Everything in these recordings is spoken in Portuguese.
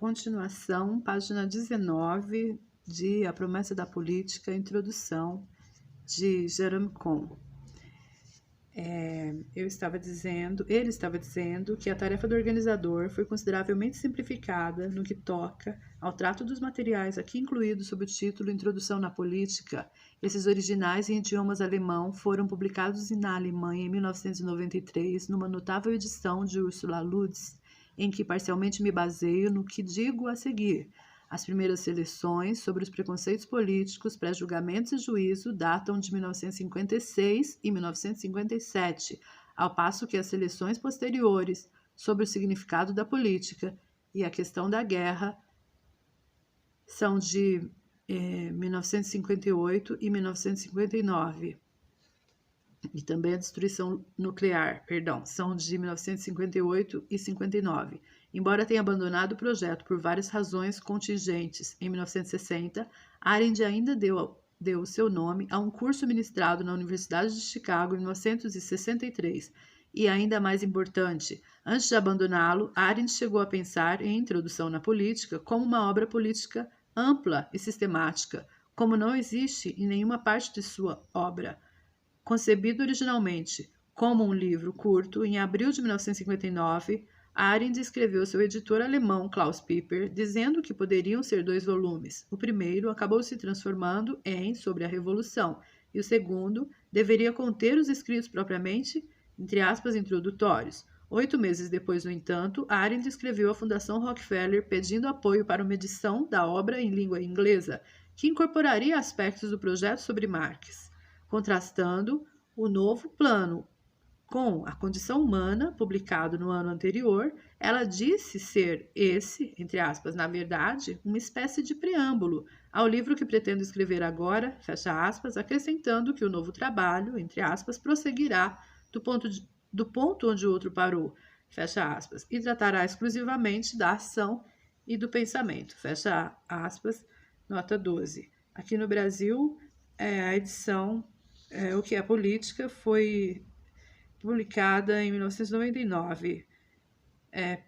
continuação, página 19 de A Promessa da Política, introdução de Jerome Cohn. Ele estava dizendo que a tarefa do organizador foi consideravelmente simplificada no que toca ao trato dos materiais aqui incluídos sob o título Introdução na Política. Esses originais em idiomas alemão foram publicados na Alemanha em 1993, numa notável edição de Ursula Lutz, em que parcialmente me baseio no que digo a seguir. As primeiras seleções sobre os preconceitos políticos, pré-julgamentos e juízo datam de 1956 e 1957, ao passo que as seleções posteriores sobre o significado da política e a questão da guerra são de 1958 e 1959. E também a destruição nuclear, são de 1958 e 59. Embora tenha abandonado o projeto por várias razões contingentes em 1960, Arendt ainda deu o seu nome a um curso ministrado na Universidade de Chicago em 1963. E ainda mais importante, antes de abandoná-lo, Arendt chegou a pensar em Introdução na Política como uma obra política ampla e sistemática, como não existe em nenhuma parte de sua obra. Concebido originalmente como um livro curto, em abril de 1959, Arendt escreveu ao seu editor alemão Klaus Pieper, dizendo que poderiam ser 2 volumes. O primeiro acabou se transformando em Sobre a Revolução, e o segundo deveria conter os escritos propriamente, entre aspas, introdutórios. 8 meses depois, no entanto, Arendt escreveu à Fundação Rockefeller pedindo apoio para uma edição da obra em língua inglesa, que incorporaria aspectos do projeto sobre Marx. Contrastando o novo plano com a condição humana, publicado no ano anterior, ela disse ser esse, entre aspas, na verdade, uma espécie de preâmbulo ao livro que pretendo escrever agora, fecha aspas, acrescentando que o novo trabalho, entre aspas, prosseguirá do ponto onde o outro parou, fecha aspas, e tratará exclusivamente da ação e do pensamento, fecha aspas, nota 12. Aqui no Brasil, a edição O que é Política foi publicada em 1999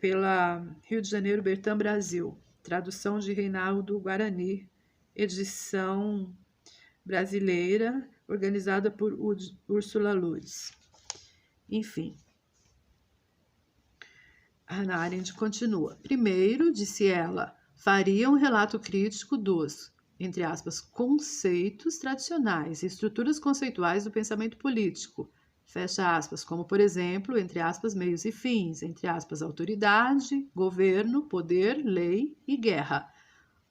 pela Rio de Janeiro Bertam Brasil, tradução de Reinaldo Guarani, edição brasileira, organizada por Ursula Lutz. Enfim, Hannah Arendt continua. Primeiro, disse ela, faria um relato crítico dos, entre aspas, conceitos tradicionais e estruturas conceituais do pensamento político, fecha aspas, como, por exemplo, entre aspas, meios e fins, entre aspas, autoridade, governo, poder, lei e guerra.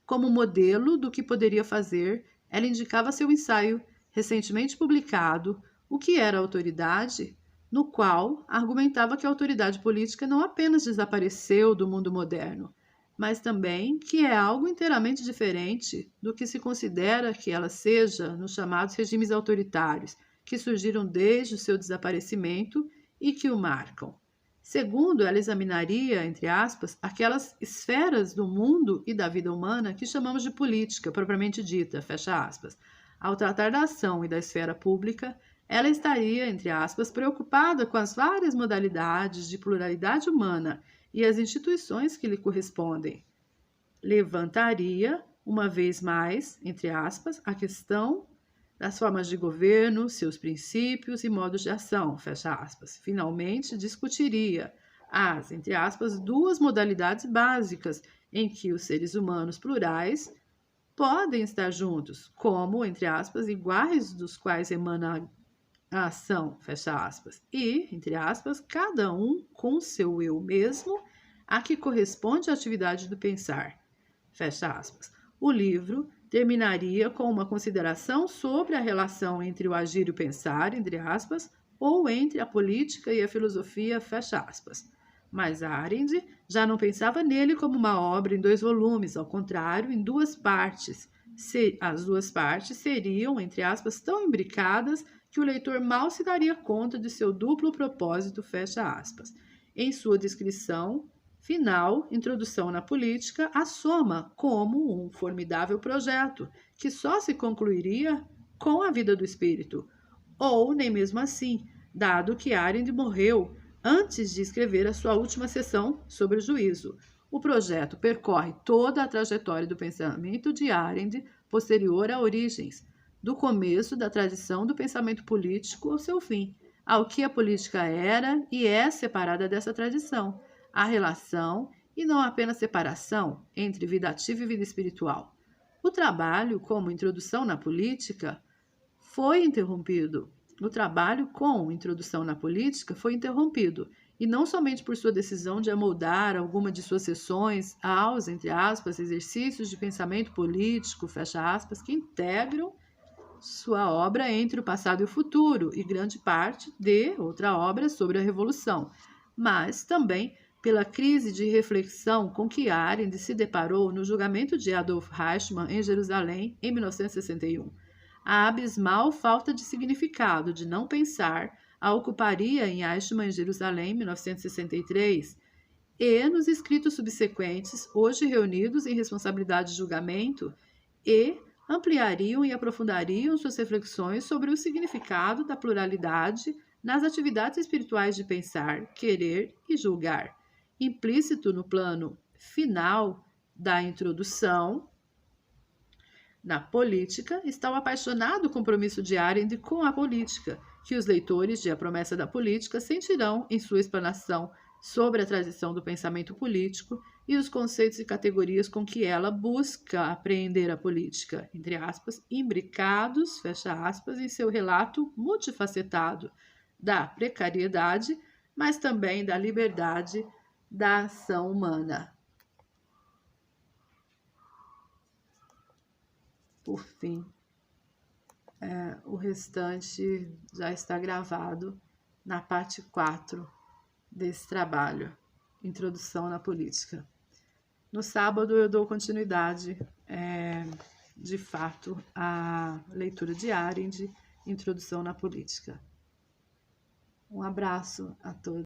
Como modelo do que poderia fazer, ela indicava seu ensaio, recentemente publicado, O que era autoridade?, no qual argumentava que a autoridade política não apenas desapareceu do mundo moderno, mas também que é algo inteiramente diferente do que se considera que ela seja nos chamados regimes autoritários, que surgiram desde o seu desaparecimento e que o marcam. Segundo, ela examinaria, entre aspas, aquelas esferas do mundo e da vida humana que chamamos de política, propriamente dita, fecha aspas. Ao tratar da ação e da esfera pública, ela estaria, entre aspas, preocupada com as várias modalidades de pluralidade humana e as instituições que lhe correspondem. Levantaria, uma vez mais, entre aspas, a questão das formas de governo, seus princípios e modos de ação, fecha aspas. Finalmente, discutiria as, entre aspas, 2 modalidades básicas em que os seres humanos plurais podem estar juntos, como, entre aspas, iguais dos quais emana a ação, fecha aspas, e, entre aspas, cada um com seu eu mesmo, a que corresponde a atividade do pensar, fecha aspas. O livro terminaria com uma consideração sobre a relação entre o agir e o pensar, entre aspas, ou entre a política e a filosofia, fecha aspas. Mas Arendt já não pensava nele como uma obra em 2 volumes, ao contrário, em 2 partes. As 2 partes seriam, entre aspas, tão imbricadas que o leitor mal se daria conta de seu duplo propósito, fecha aspas. Em sua descrição final, Introdução na Política, assoma como um formidável projeto que só se concluiria com a vida do espírito, ou nem mesmo assim, dado que Arendt morreu antes de escrever a sua última seção sobre o juízo. O projeto percorre toda a trajetória do pensamento de Arendt posterior a Origens, do começo da tradição do pensamento político ao seu fim, ao que a política era e é separada dessa tradição, a relação, e não apenas separação, entre vida ativa e vida espiritual. O trabalho como introdução na política foi interrompido. O trabalho com introdução na política foi interrompido, e não somente por sua decisão de amoldar alguma de suas sessões aos, entre aspas, exercícios de pensamento político, fecha aspas, que integram sua obra entre o passado e o futuro, e grande parte de outra obra sobre a Revolução, mas também pela crise de reflexão com que Arendt se deparou no julgamento de Adolf Eichmann em Jerusalém em 1961. A abismal falta de significado de não pensar a ocuparia em Eichmann em Jerusalém, 1963, e nos escritos subsequentes, hoje reunidos em responsabilidade de julgamento, e ampliariam e aprofundariam suas reflexões sobre o significado da pluralidade nas atividades espirituais de pensar, querer e julgar. Implícito no plano final da introdução na política está o apaixonado compromisso de Arendt com a política, que os leitores de A Promessa da Política sentirão em sua explanação sobre a tradição do pensamento político e os conceitos e categorias com que ela busca apreender a política, entre aspas, imbricados, fecha aspas, em seu relato multifacetado da precariedade, mas também da liberdade da ação humana. Por fim, o restante já está gravado na parte 4 desse trabalho, Introdução na Política. No sábado eu dou continuidade, de fato, à leitura de Arendt, Introdução na Política. Um abraço a todos.